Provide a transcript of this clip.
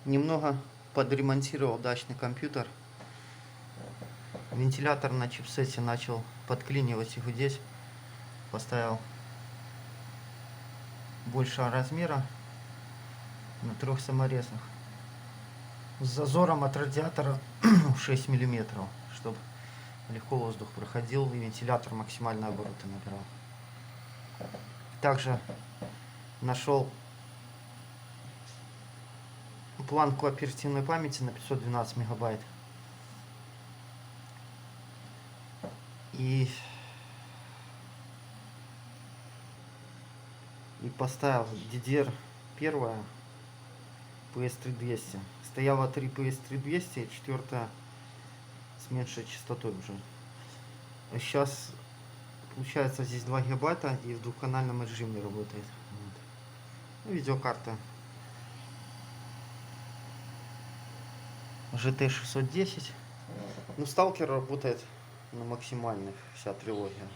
Немного подремонтировал дачный компьютер. Вентилятор на чипсете начал подклинивать и гудеть. Поставил большего размера на 3 саморезах с зазором от радиатора 6 миллиметров, чтобы легко воздух проходил и вентилятор максимальные обороты набирал. Также нашел планку оперативной памяти на 512 мегабайт и поставил DDR1 PS3200. Стояло 3 PS3200 и 4 с меньшей частотой уже. Сейчас получается здесь 2 гигабайта и в двухканальном режиме работает. Вот. Видеокарта GT610. Ну, Stalker работает на максимальных, вся трилогия.